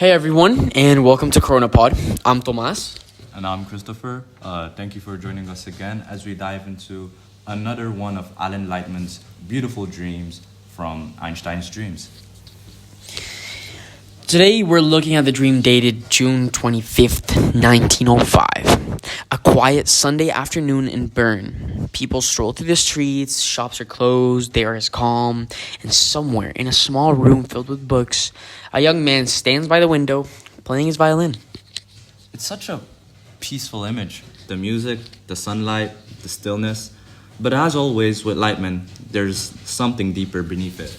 Hey everyone, and welcome to CHRONOPOD. I'm Tomas. And I'm Christopher. Thank you for joining us again as we dive into another one of Alan Lightman's beautiful dreams from Einstein's dreams. Today we're looking at the dream dated June 25th, 1905. A quiet Sunday afternoon in Bern. People stroll through the streets, shops are closed, the air is calm, and somewhere in a small room filled with books, a young man stands by the window playing his violin. It's such a peaceful image. The music, the sunlight, the stillness. But as always with Lightman, there's something deeper beneath it.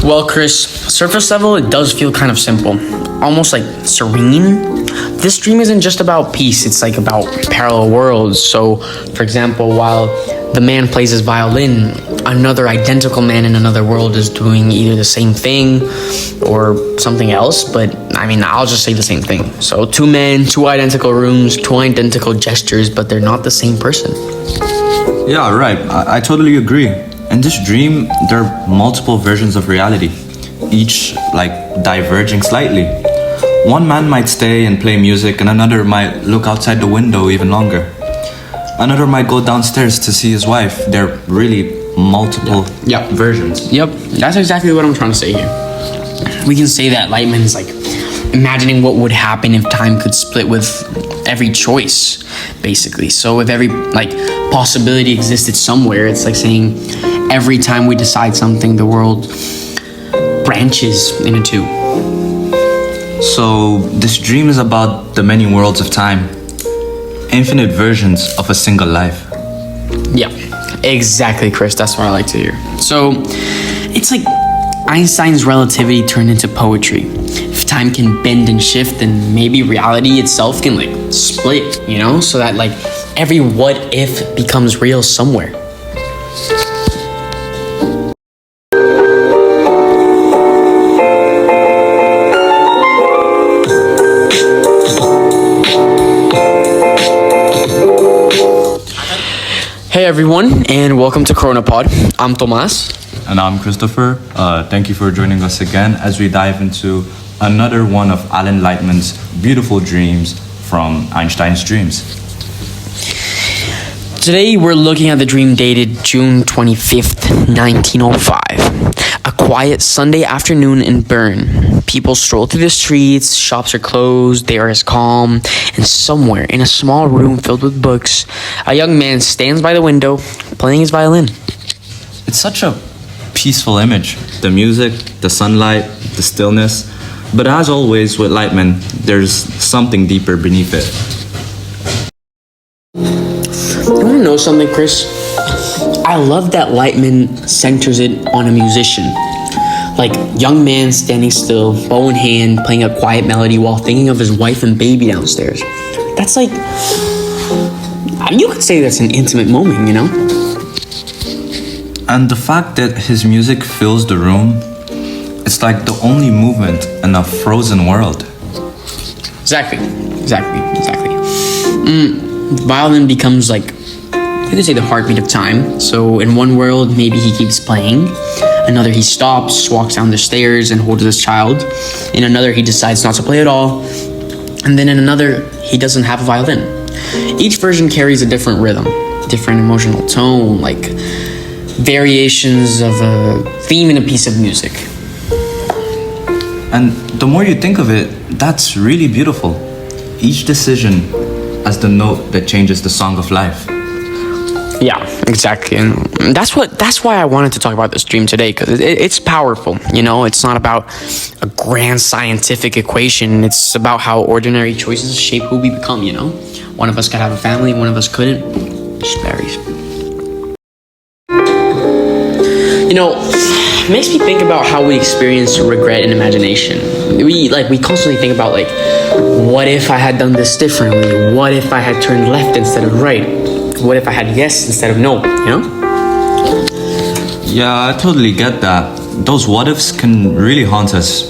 Well, Chris, surface level, it does feel kind of simple, almost like serene. This dream isn't just about peace, it's like about parallel worlds. So, for example, while the man plays his violin, another identical man in another world is doing either the same thing or something else, but I'll just say the same thing. So, two men, two identical rooms, two identical gestures, but they're not the same person. Yeah, right. I totally agree. In this dream, there are multiple versions of reality, each diverging slightly. One man might stay and play music, and another might look outside the window even longer. Another might go downstairs to see his wife. There are really multiple versions. Yep, that's exactly what I'm trying to say here. We can say that Lightman's imagining what would happen if time could split with every choice, basically. So if every possibility existed somewhere, it's like saying every time we decide something, the world branches into two. So this dream is about the many worlds of time, infinite versions of a single life. Yeah, exactly, Chris. That's what I like to hear. So it's like Einstein's relativity turned into poetry. If time can bend and shift, then maybe reality itself can split, so that every what if becomes real somewhere. Hey everyone, and welcome to CHRONOPOD. I'm Tomas. And I'm Christopher. Thank you for joining us again as we dive into another one of Alan Lightman's beautiful dreams from Einstein's dreams. Today we're looking at the dream dated June 25th, 1905. A quiet Sunday afternoon in Bern. People stroll through the streets, shops are closed, the air is calm, and somewhere in a small room filled with books, a young man stands by the window playing his violin. It's such a peaceful image. The music, the sunlight, the stillness. But as always with Lightman, there's something deeper beneath it. You want to know something, Chris? I love that Lightman centers it on a musician. Young man standing still, bow in hand, playing a quiet melody while thinking of his wife and baby downstairs. That's you could say that's an intimate moment, And the fact that his music fills the room, it's like the only movement in a frozen world. Exactly. Violin becomes you could say the heartbeat of time. So in one world, maybe he keeps playing. Another, he stops, walks down the stairs and holds his child. In another, he decides not to play at all. And then in another, he doesn't have a violin. Each version carries a different rhythm, different emotional tone, variations of a theme in a piece of music. And the more you think of it, that's really beautiful. Each decision as the note that changes the song of life. Yeah, exactly. And that's why I wanted to talk about this dream today, because it's powerful. It's not about a grand scientific equation. It's about how ordinary choices shape who we become. One of us could have a family, one of us couldn't. It just varies. It makes me think about how we experience regret and imagination. We constantly think about what if I had done this differently? What if I had turned left instead of right? What if I had yes instead of no, Yeah, I totally get that. Those what ifs can really haunt us.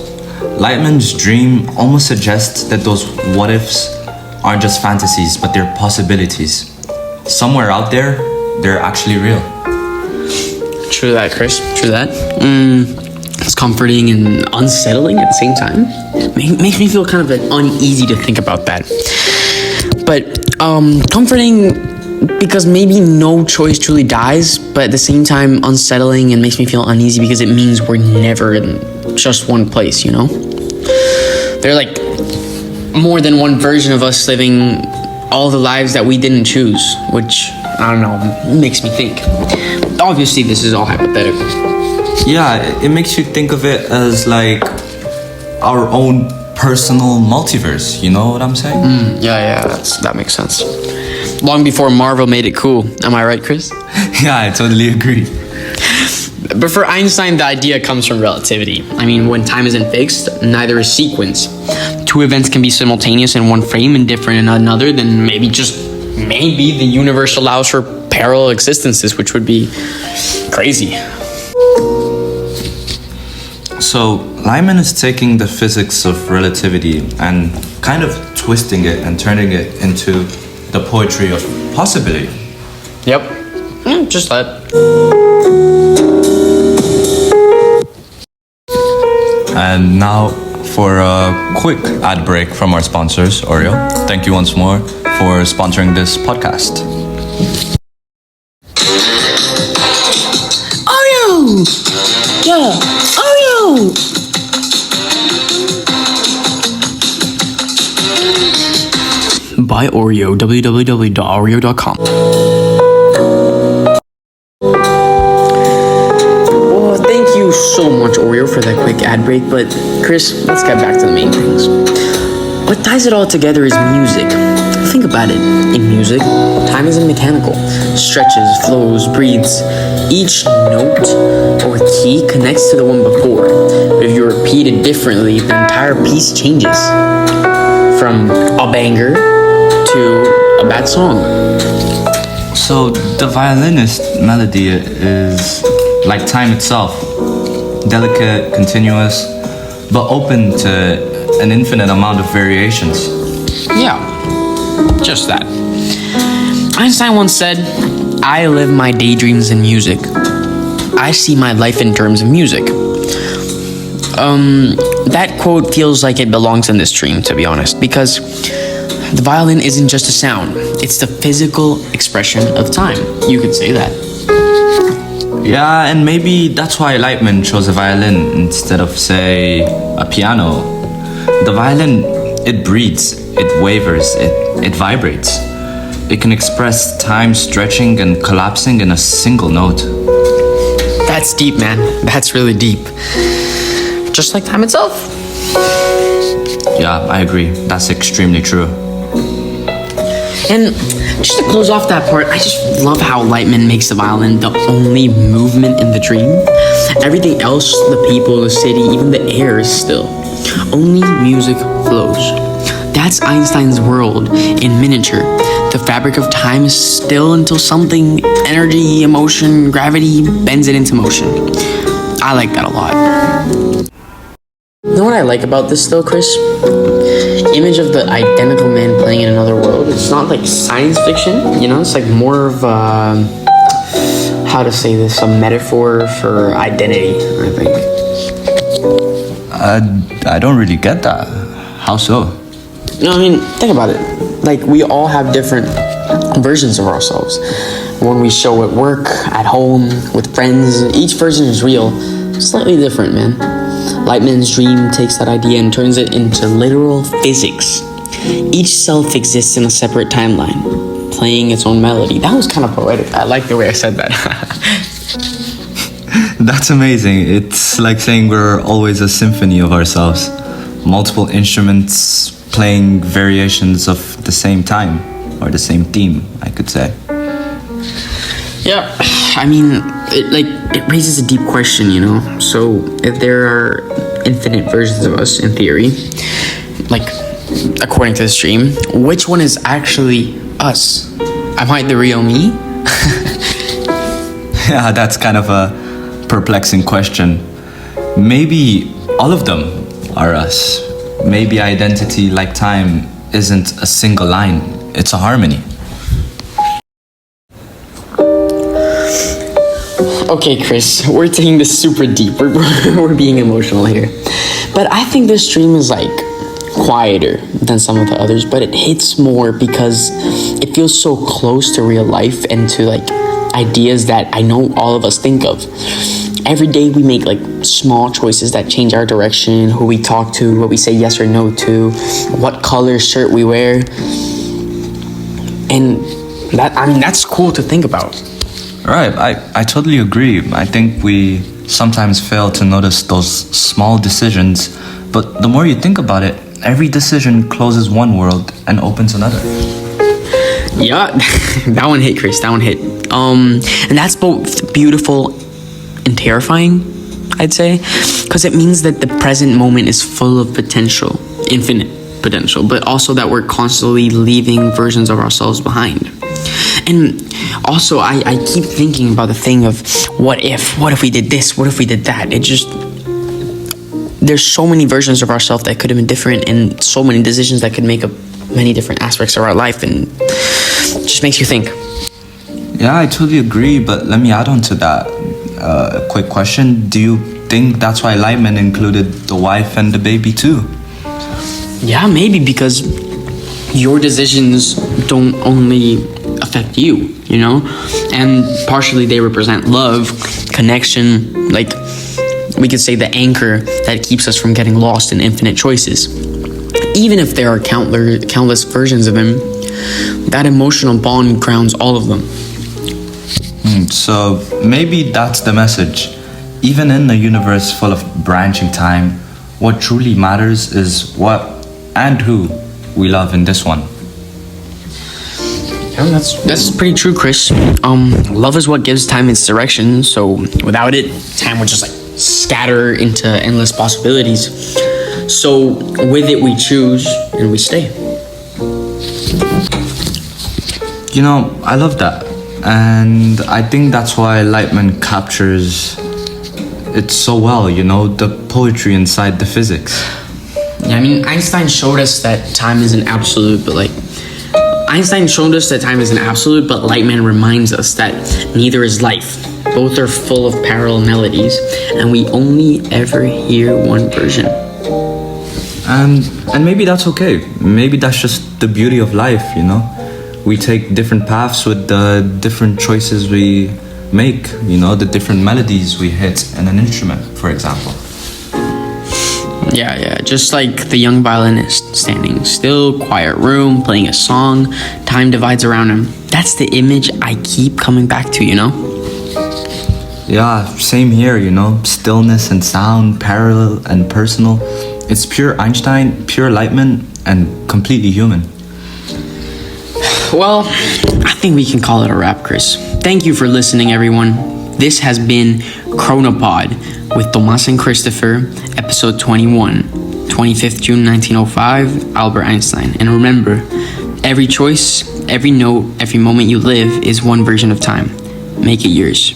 Lightman's dream almost suggests that those what ifs aren't just fantasies, but they're possibilities. Somewhere out there, they're actually real. True that, Chris. True that. It's comforting and unsettling at the same time. Makes me feel kind of like uneasy to think about that. But comforting because maybe no choice truly dies, but at the same time unsettling and makes me feel uneasy because it means we're never in just one place, you know? They're like more than one version of us living all the lives that we didn't choose, which, I don't know, makes me think. Obviously, this is all hypothetical. Yeah, it makes you think of it as like our own personal multiverse, you know what I'm saying? Yeah, that makes sense. Long before Marvel made it cool. Am I right, Chris? Yeah, I totally agree. But for Einstein, the idea comes from relativity. I mean, when time isn't fixed, neither is sequence. Two events can be simultaneous in one frame and different in another, then maybe the universe allows for parallel existences, which would be crazy. So, Lightman is taking the physics of relativity and kind of twisting it and turning it into the poetry of possibility. Yep. Just that. And now for a quick ad break from our sponsors, Oreo. Thank you once more for sponsoring this podcast. Oreo! Yeah, Oreo! Buy Oreo, www.oreo.com. Well, thank you so much, Oreo, for that quick ad break. But, Chris, let's get back to the main things. What ties it all together is music. Think about it. In music, time isn't mechanical. Stretches, flows, breathes. Each note or key connects to the one before. But if you repeat it differently, the entire piece changes. From a banger to a bad song. So the violinist melody is like time itself, delicate, continuous, but open to an infinite amount of variations. Yeah, just that. Einstein once said, "I live my daydreams in music. I see my life in terms of music." That quote feels like it belongs in this dream, to be honest, because the violin isn't just a sound, it's the physical expression of time. You could say that. Yeah, and maybe that's why Lightman chose a violin instead of, say, a piano. The violin, it breathes, it wavers, it vibrates. It can express time stretching and collapsing in a single note. That's deep, man. That's really deep. Just like time itself. Yeah, I agree. That's extremely true. And just to close off that part, I just love how Lightman makes the violin the only movement in the dream. Everything else, the people, the city, even the air is still. Only music flows. That's Einstein's world in miniature. The fabric of time is still until something, energy, emotion, gravity, bends it into motion. I like that a lot. You know what I like about this though, Chris? Image of the identical man playing in another world. It's not like science fiction, you know? It's like more of how to say this, a metaphor for identity, I think. I don't really get that. How so? No, I mean, think about it. Like, we all have different versions of ourselves. One we show at work, at home, with friends. Each version is real. Slightly different, man. Lightman's dream takes that idea and turns it into literal physics. Each self exists in a separate timeline, playing its own melody. That was kind of poetic. I like the way I said that. That's amazing. It's like saying we're always a symphony of ourselves. Multiple instruments playing variations of the same time, or the same theme, I could say. Yeah, I mean, it raises a deep question, you know? So, if there are infinite versions of us, in theory, like, according to this dream, which one is actually us? Am I the real me? Yeah, that's kind of a perplexing question. Maybe all of them are us. Maybe identity, like time, isn't a single line, it's a harmony. Okay, Chris, we're taking this super deep. We're being emotional here. But I think this dream is like quieter than some of the others, but it hits more because it feels so close to real life and to like ideas that I know all of us think of. Every day we make like small choices that change our direction, who we talk to, what we say yes or no to, what color shirt we wear. And that's cool to think about. Right, I totally agree. I think we sometimes fail to notice those small decisions, but the more you think about it, every decision closes one world and opens another. Yeah, that one hit, Chris. That one hit. And that's both beautiful and terrifying, I'd say, because it means that the present moment is full of potential, infinite potential, but also that we're constantly leaving versions of ourselves behind. And also, I keep thinking about the thing of what if we did this, what if we did that. There's so many versions of ourselves that could have been different, and so many decisions that could make up many different aspects of our life, and it just makes you think. Yeah, I totally agree, but let me add on to that. A quick question. Do you think that's why Lightman included the wife and the baby too? Yeah, maybe, because your decisions don't only affect you, you know? And partially they represent love, connection, like we could say the anchor that keeps us from getting lost in infinite choices. Even if there are countless versions of him, that emotional bond grounds all of them. So maybe that's the message. Even in a universe full of branching time, what truly matters is what and who we love in this one. Yeah, that's pretty true, Chris. Love is what gives time its direction, so without it, time would just like scatter into endless possibilities. So with it we choose and we stay. You know, I love that. And I think that's why Lightman captures it so well, you know, the poetry inside the physics. Yeah, I mean, Einstein showed us that time isn't absolute, but Lightman reminds us that neither is life. Both are full of parallel melodies, and we only ever hear one version. And maybe that's okay. Maybe that's just the beauty of life, you know? We take different paths with the different choices we make, you know, the different melodies we hit in an instrument, for example. Yeah, just like the young violinist standing still, quiet room, playing a song, time divides around him. That's the image I keep coming back to, you know? Yeah, same here, you know, stillness and sound, parallel and personal. It's pure Einstein, pure Lightman, and completely human. Well, I think we can call it a wrap, Chris. Thank you for listening, everyone. This has been CHRONOPOD with Tomas and Christopher, episode 21, 25th June 1905, Albert Einstein. And remember, every choice, every note, every moment you live is one version of time. Make it yours.